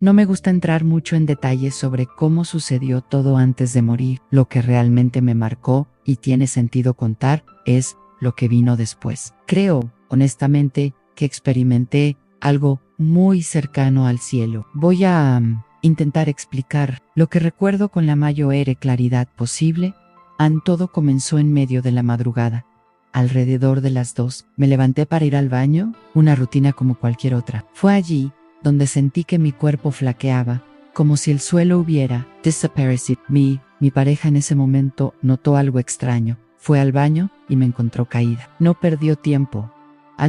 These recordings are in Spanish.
No me gusta entrar mucho en detalles sobre cómo sucedió todo antes de morir. Lo que realmente me marcó y tiene sentido contar es lo que vino después. Creo, honestamente, que experimenté algo muy cercano al cielo. Voy a intentar explicar. Lo que recuerdo con la mayor claridad posible. Todo comenzó en medio de la madrugada. Alrededor de las 2, me levanté para ir al baño, una rutina como cualquier otra. Fue allí donde sentí que mi cuerpo flaqueaba, como si el suelo hubiera desaparecido. Mi pareja en ese momento notó algo extraño. Fue al baño y me encontró caída. No perdió tiempo.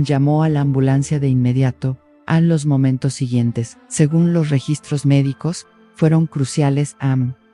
Llamó a la ambulancia de inmediato. Los momentos siguientes, según los registros médicos, fueron cruciales.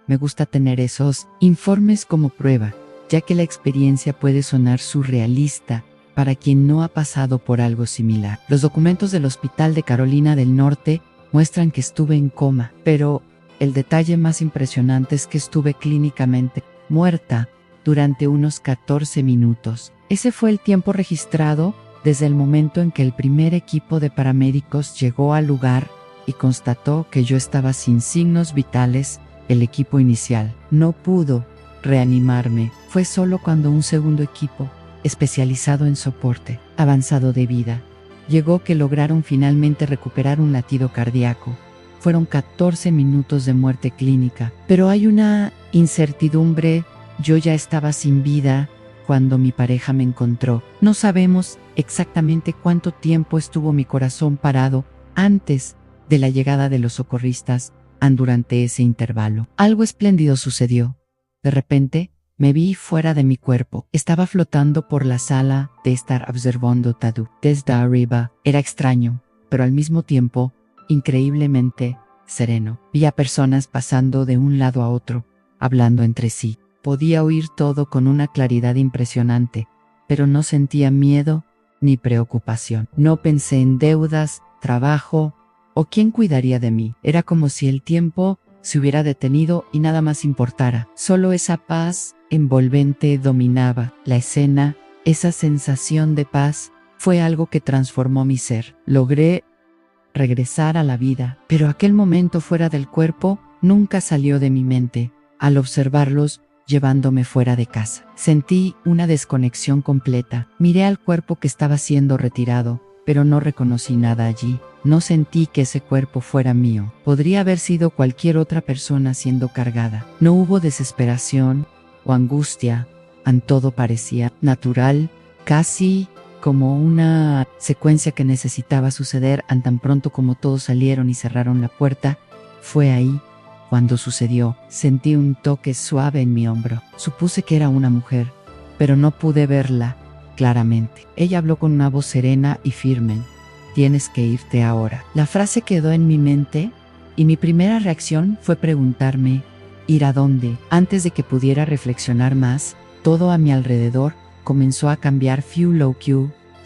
Me gusta tener esos informes como prueba, ya que la experiencia puede sonar surrealista para quien no ha pasado por algo similar. Los documentos del Hospital de Carolina del Norte muestran que estuve en coma, pero el detalle más impresionante es que estuve clínicamente muerta durante unos 14 minutos. Ese fue el tiempo registrado desde el momento en que el primer equipo de paramédicos llegó al lugar y constató que yo estaba sin signos vitales. El equipo inicial no pudo reanimarme. Fue solo cuando un segundo equipo, especializado en soporte avanzado de vida, llegó que lograron finalmente recuperar un latido cardíaco. Fueron 14 minutos de muerte clínica, pero hay una incertidumbre. Yo ya estaba sin vida cuando mi pareja me encontró. No sabemos exactamente cuánto tiempo estuvo mi corazón parado antes de la llegada de los socorristas. Durante ese intervalo, algo espléndido sucedió. De repente, me vi fuera de mi cuerpo. Estaba flotando por la sala de estar observando todo desde arriba. Era extraño, pero al mismo tiempo, increíblemente sereno. Vi a personas pasando de un lado a otro, hablando entre sí. Podía oír todo con una claridad impresionante, pero no sentía miedo ni preocupación. No pensé en deudas, trabajo o quién cuidaría de mí. Era como si el tiempo se hubiera detenido y nada más importara. Solo esa paz envolvente dominaba la escena. Esa sensación de paz fue algo que transformó mi ser. Logré regresar a la vida, pero aquel momento fuera del cuerpo nunca salió de mi mente. Al observarlos llevándome fuera de casa, sentí una desconexión completa. Miré al cuerpo que estaba siendo retirado, pero no reconocí nada allí. No sentí que ese cuerpo fuera mío. Podría haber sido cualquier otra persona siendo cargada. No hubo desesperación o angustia. Todo parecía natural, casi como una secuencia que necesitaba suceder. Tan pronto como todos salieron y cerraron la puerta, fue ahí cuando sucedió. Sentí un toque suave en mi hombro. Supuse que era una mujer, pero no pude verla claramente. Ella habló con una voz serena y firme. Tienes que irte ahora. La frase quedó en mi mente y mi primera reacción fue preguntarme, ¿ir a dónde? Antes de que pudiera reflexionar más, todo a mi alrededor comenzó a cambiar.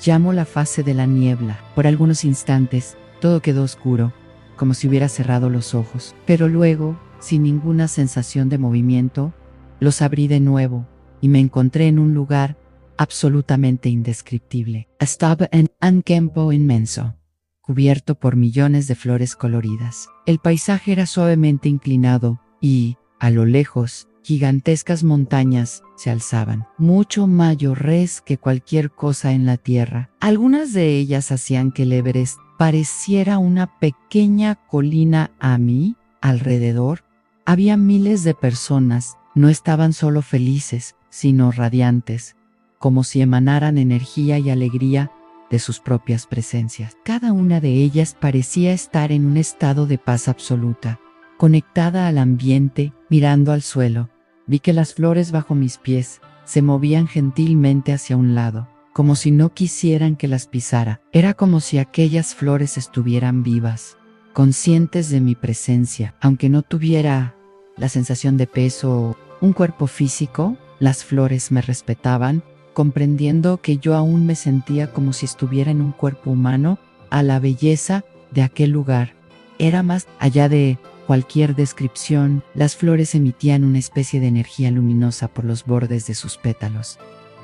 Llamo la fase de la niebla. Por algunos instantes, todo quedó oscuro, como si hubiera cerrado los ojos. Pero luego, sin ninguna sensación de movimiento, los abrí de nuevo y me encontré en un lugar absolutamente indescriptible. Estaba en un campo inmenso, cubierto por millones de flores coloridas. El paisaje era suavemente inclinado y, a lo lejos, gigantescas montañas se alzaban, mucho mayores que cualquier cosa en la tierra. Algunas de ellas hacían que el Everest pareciera una pequeña colina. A mi alrededor había miles de personas. No estaban solo felices, sino radiantes, como si emanaran energía y alegría de sus propias presencias. Cada una de ellas parecía estar en un estado de paz absoluta, conectada al ambiente. Mirando al suelo, vi que las flores bajo mis pies se movían gentilmente hacia un lado, como si no quisieran que las pisara. Era como si aquellas flores estuvieran vivas, conscientes de mi presencia. Aunque no tuviera la sensación de peso o un cuerpo físico, las flores me respetaban, comprendiendo que yo aún me sentía como si estuviera en un cuerpo humano. A la belleza de aquel lugar era más allá de cualquier descripción. Las flores emitían una especie de energía luminosa por los bordes de sus pétalos,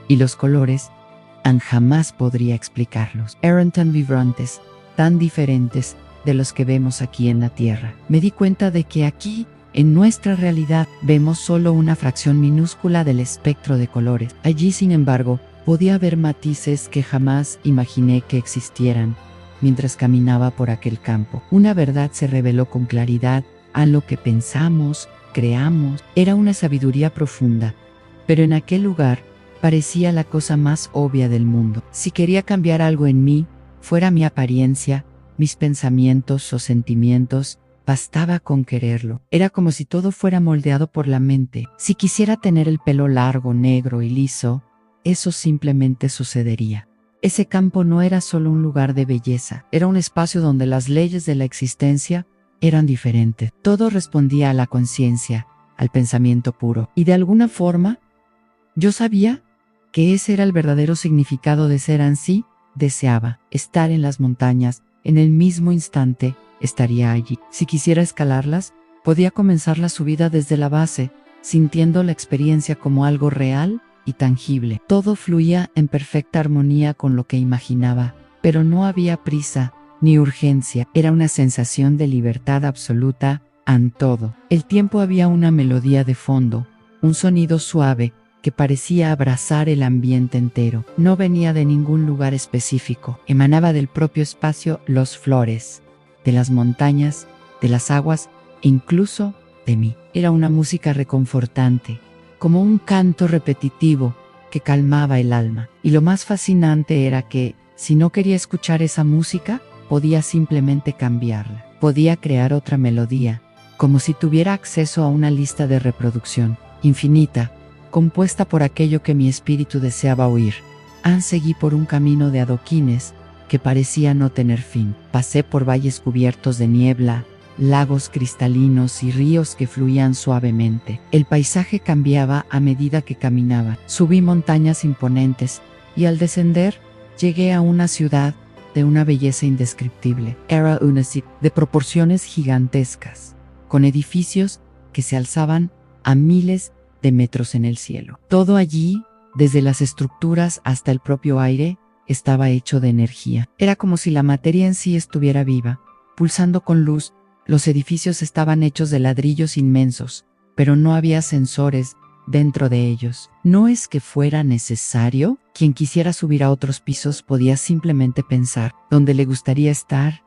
y los colores, jamás podría explicarlos. Eran tan vibrantes, tan diferentes, de los que vemos aquí en la Tierra. Me di cuenta de que aquí, en nuestra realidad, vemos solo una fracción minúscula del espectro de colores. Allí, sin embargo, podía ver matices que jamás imaginé que existieran mientras caminaba por aquel campo. Una verdad se reveló con claridad: a lo que pensamos, creamos. Era una sabiduría profunda, pero en aquel lugar parecía la cosa más obvia del mundo. Si quería cambiar algo en mí, fuera mi apariencia, mis pensamientos o sentimientos, bastaba con quererlo. Era como si todo fuera moldeado por la mente. Si quisiera tener el pelo largo, negro y liso, eso simplemente sucedería. Ese campo no era solo un lugar de belleza, era un espacio donde las leyes de la existencia eran diferentes. Todo respondía a la conciencia, al pensamiento puro. Y de alguna forma, yo sabía que ese era el verdadero significado de ser ansí. Deseaba estar en las montañas, en el mismo instante estaría allí. Si quisiera escalarlas, podía comenzar la subida desde la base, sintiendo la experiencia como algo real y tangible. Todo fluía en perfecta armonía con lo que imaginaba, pero no había prisa ni urgencia. Era una sensación de libertad absoluta ante todo. El tiempo había una melodía de fondo, un sonido suave que parecía abrazar el ambiente entero. No venía de ningún lugar específico, emanaba del propio espacio, las flores, de las montañas, de las aguas e incluso de mí. Era una música reconfortante, como un canto repetitivo que calmaba el alma. Y lo más fascinante era que, si no quería escuchar esa música, podía simplemente cambiarla. Podía crear otra melodía, como si tuviera acceso a una lista de reproducción infinita, compuesta por aquello que mi espíritu deseaba oír. Seguí por un camino de adoquines que parecía no tener fin. Pasé por valles cubiertos de niebla, lagos cristalinos y ríos que fluían suavemente. El paisaje cambiaba a medida que caminaba. Subí montañas imponentes y al descender llegué a una ciudad de una belleza indescriptible. Era una ciudad de proporciones gigantescas, con edificios que se alzaban a miles de metros en el cielo. Todo allí, desde las estructuras hasta el propio aire, estaba hecho de energía. Era como si la materia en sí estuviera viva, pulsando con luz. Los edificios estaban hechos de ladrillos inmensos, pero no había sensores dentro de ellos. No es que fuera necesario. Quien quisiera subir a otros pisos podía simplemente pensar dónde le gustaría estar,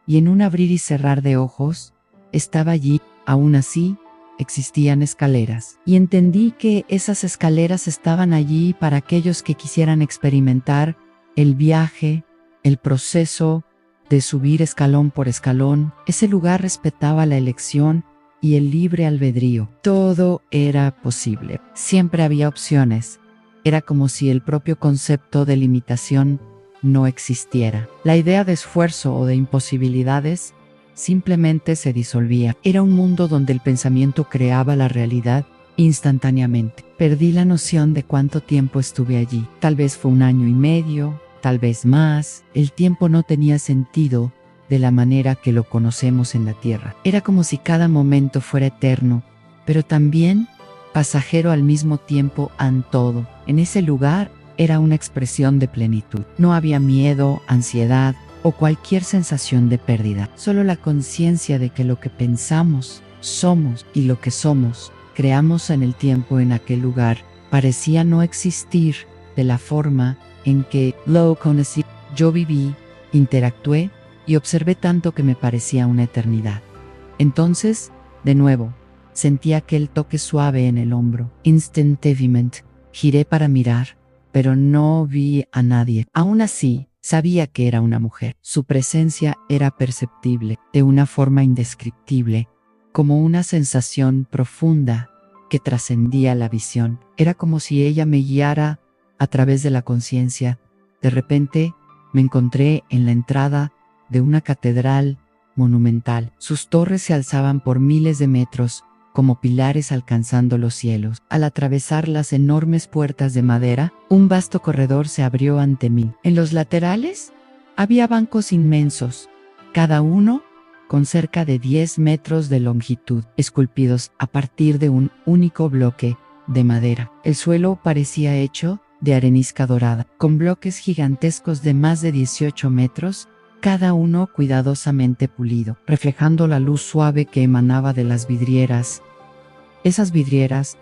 y en un abrir y cerrar de ojos, estaba allí. Aún así, existían escaleras, y entendí que esas escaleras estaban allí para aquellos que quisieran experimentar el viaje, el proceso de subir escalón por escalón. Ese lugar respetaba la elección y el libre albedrío. Todo era posible. Siempre había opciones. Era como si el propio concepto de limitación no existiera. La idea de esfuerzo o de imposibilidades simplemente se disolvía. Era un mundo donde el pensamiento creaba la realidad instantáneamente. Perdí la noción de cuánto tiempo estuve allí. Tal vez fue 1 año y medio, tal vez más. El tiempo no tenía sentido de la manera que lo conocemos en la Tierra. Era como si cada momento fuera eterno, pero también pasajero al mismo tiempo ante todo. En ese lugar era una expresión de plenitud. No había miedo, ansiedad o cualquier sensación de pérdida. Solo la conciencia de que lo que pensamos, somos, y lo que somos, creamos en el tiempo. En aquel lugar parecía no existir de la forma en que lo conocí. Yo viví, interactué y observé tanto que me parecía una eternidad. Entonces, de nuevo, sentí aquel toque suave en el hombro. Instantáneamente, giré para mirar, pero no vi a nadie. Aún así, sabía que era una mujer. Su presencia era perceptible de una forma indescriptible, como una sensación profunda que trascendía la visión. Era como si ella me guiara a través de la conciencia. De repente, me encontré en la entrada de una catedral monumental. Sus torres se alzaban por miles de metros, como pilares alcanzando los cielos. Al atravesar las enormes puertas de madera, un vasto corredor se abrió ante mí. En los laterales había bancos inmensos, cada uno con cerca de 10 metros de longitud, esculpidos a partir de un único bloque de madera. El suelo parecía hecho de arenisca dorada, con bloques gigantescos de más de 18 metros cada uno cuidadosamente pulido, reflejando la luz suave que emanaba de las vidrieras. Esas vidrieras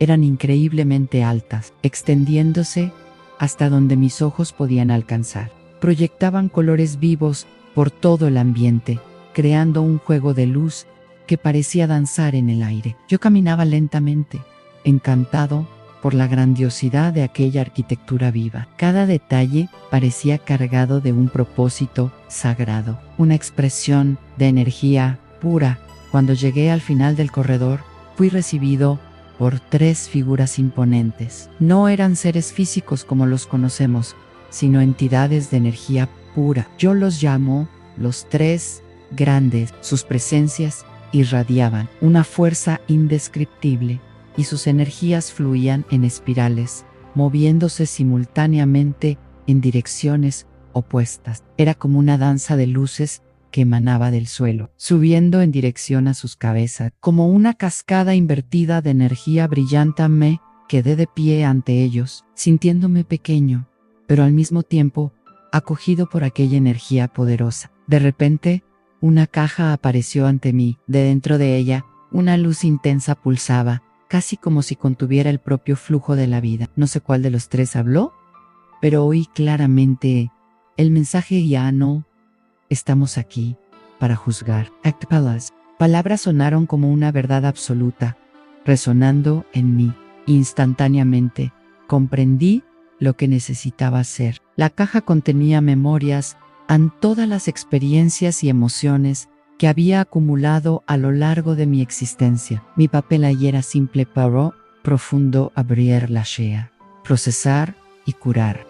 eran increíblemente altas, extendiéndose hasta donde mis ojos podían alcanzar. Proyectaban colores vivos por todo el ambiente, creando un juego de luz que parecía danzar en el aire. Yo caminaba lentamente, encantado por la grandiosidad de aquella arquitectura viva. Cada detalle parecía cargado de un propósito sagrado, una expresión de energía pura. Cuando llegué al final del corredor, fui recibido por 3 figuras imponentes. No eran seres físicos como los conocemos, sino entidades de energía pura. Yo los llamo los 3 grandes. Sus presencias irradiaban una fuerza indescriptible y sus energías fluían en espirales, moviéndose simultáneamente en direcciones opuestas. Era como una danza de luces que emanaba del suelo, subiendo en dirección a sus cabezas, como una cascada invertida de energía brillante. Me quedé de pie ante ellos, sintiéndome pequeño, pero al mismo tiempo acogido por aquella energía poderosa. De repente, una caja apareció ante mí. De dentro de ella, una luz intensa pulsaba, casi como si contuviera el propio flujo de la vida. No sé cuál de los 3 habló, pero oí claramente el mensaje: ya no estamos aquí para juzgar. Actpalas. Palabras sonaron como una verdad absoluta, resonando en mí. Instantáneamente, comprendí lo que necesitaba hacer. La caja contenía memorias en todas las experiencias y emociones que había acumulado a lo largo de mi existencia. Mi papel allí era simple: paró, profundo, abrir la shea, procesar y curar.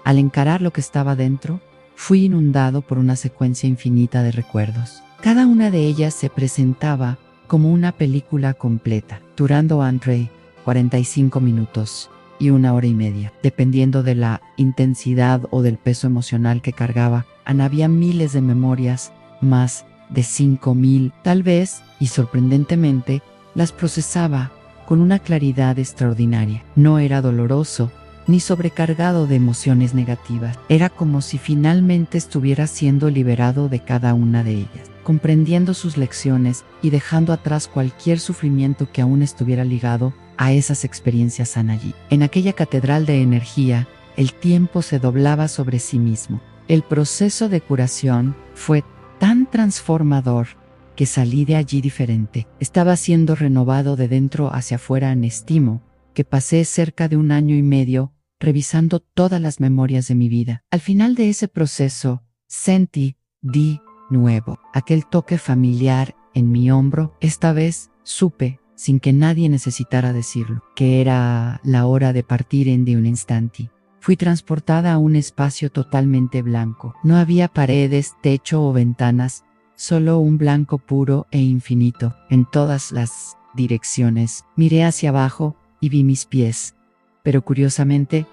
Al encarar lo que estaba dentro, fui inundado por una secuencia infinita de recuerdos. Cada una de ellas se presentaba como una película completa, durando entre 45 minutos y 1 hora y media, dependiendo de la intensidad o del peso emocional que cargaba. Había miles de memorias, más de 5,000 tal vez, y sorprendentemente las procesaba con una claridad extraordinaria. No era doloroso ni sobrecargado de emociones negativas. Era como si finalmente estuviera siendo liberado de cada una de ellas, comprendiendo sus lecciones y dejando atrás cualquier sufrimiento que aún estuviera ligado a esas experiencias allí. En aquella catedral de energía, el tiempo se doblaba sobre sí mismo. El proceso de curación fue tan transformador que salí de allí diferente. Estaba siendo renovado de dentro hacia afuera. Estimo que pasé cerca de 1 año y medio revisando todas las memorias de mi vida. Al final de ese proceso, sentí de nuevo aquel toque familiar en mi hombro. Esta vez supe, sin que nadie necesitara decirlo, que era la hora de partir de un instante. Fui transportada a un espacio totalmente blanco. No había paredes, techo o ventanas, solo un blanco puro e infinito en todas las direcciones. Miré hacia abajo y vi mis pies, pero curiosamente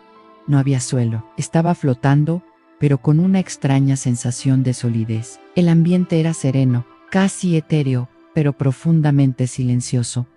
no había suelo. Estaba flotando, pero con una extraña sensación de solidez. El ambiente era sereno, casi etéreo, pero profundamente silencioso.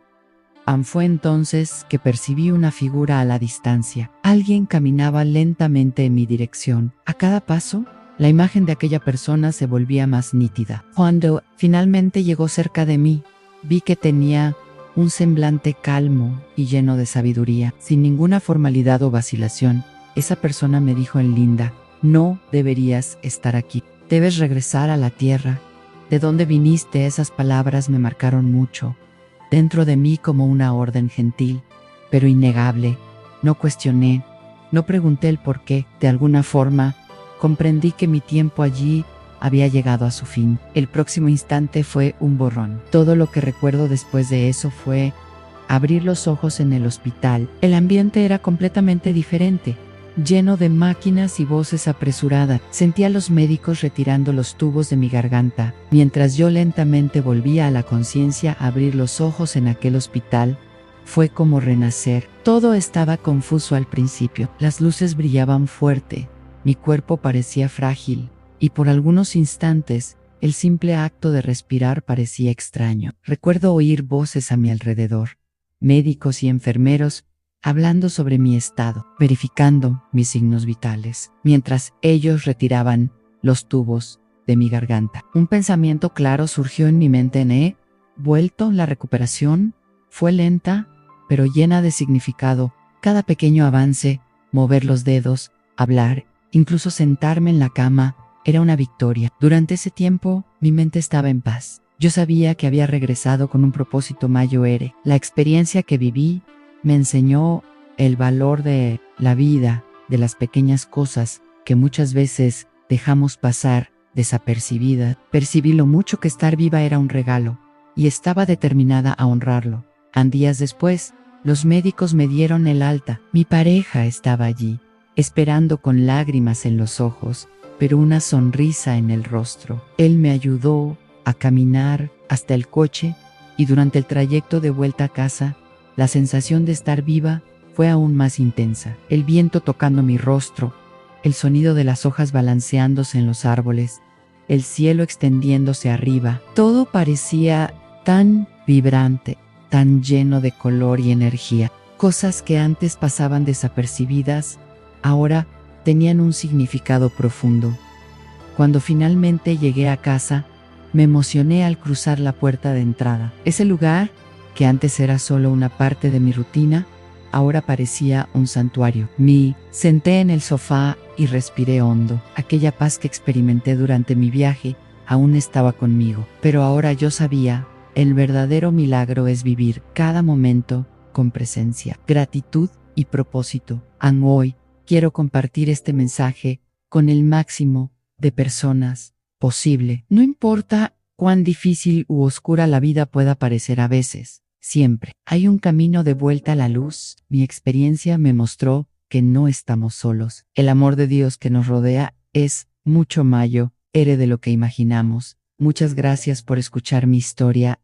Fue entonces que percibí una figura a la distancia. Alguien caminaba lentamente en mi dirección. A cada paso, la imagen de aquella persona se volvía más nítida. Cuando finalmente llegó cerca de mí, vi que tenía un semblante calmo y lleno de sabiduría. Sin ninguna formalidad o vacilación, esa persona me dijo en Linda: no deberías estar aquí. Debes regresar a la tierra. ¿De dónde viniste? Esas palabras me marcaron mucho dentro de mí, como una orden gentil, pero innegable. No cuestioné, no pregunté el por qué. De alguna forma, comprendí que mi tiempo allí había llegado a su fin. El próximo instante fue un borrón. Todo lo que recuerdo después de eso fue abrir los ojos en el hospital. El ambiente era completamente diferente, lleno de máquinas y voces apresuradas. Sentí a los médicos retirando los tubos de mi garganta. Mientras yo lentamente volvía a la conciencia, abrir los ojos en aquel hospital fue como renacer. Todo estaba confuso al principio. Las luces brillaban fuerte, mi cuerpo parecía frágil, y por algunos instantes el simple acto de respirar parecía extraño. Recuerdo oír voces a mi alrededor, médicos y enfermeros hablando sobre mi estado, verificando mis signos vitales, mientras ellos retiraban los tubos de mi garganta. Un pensamiento claro surgió en mi mente. ¿He vuelto? La recuperación fue lenta, pero llena de significado. Cada pequeño avance, mover los dedos, hablar, incluso sentarme en la cama, era una victoria. Durante ese tiempo, mi mente estaba en paz. Yo sabía que había regresado con un propósito mayor. La experiencia que viví me enseñó el valor de la vida, de las pequeñas cosas que muchas veces dejamos pasar desapercibidas. Percibí lo mucho que estar viva era un regalo, y estaba determinada a honrarlo. Días después, los médicos me dieron el alta. Mi pareja estaba allí, esperando con lágrimas en los ojos, pero una sonrisa en el rostro. Él me ayudó a caminar hasta el coche, y durante el trayecto de vuelta a casa, la sensación de estar viva fue aún más intensa. El viento tocando mi rostro, el sonido de las hojas balanceándose en los árboles, el cielo extendiéndose arriba, todo parecía tan vibrante, tan lleno de color y energía. Cosas que antes pasaban desapercibidas, ahora tenían un significado profundo. Cuando finalmente llegué a casa, me emocioné al cruzar la puerta de entrada. Ese lugar, que antes era solo una parte de mi rutina, ahora parecía un santuario. Me senté en el sofá y respiré hondo. Aquella paz que experimenté durante mi viaje aún estaba conmigo, pero ahora yo sabía, el verdadero milagro es vivir cada momento con presencia, gratitud y propósito. Hoy quiero compartir este mensaje con el máximo de personas posible. No importa cuán difícil u oscura la vida pueda parecer a veces, siempre hay un camino de vuelta a la luz. Mi experiencia me mostró que no estamos solos. El amor de Dios que nos rodea es mucho mayor de lo que imaginamos. Muchas gracias por escuchar mi historia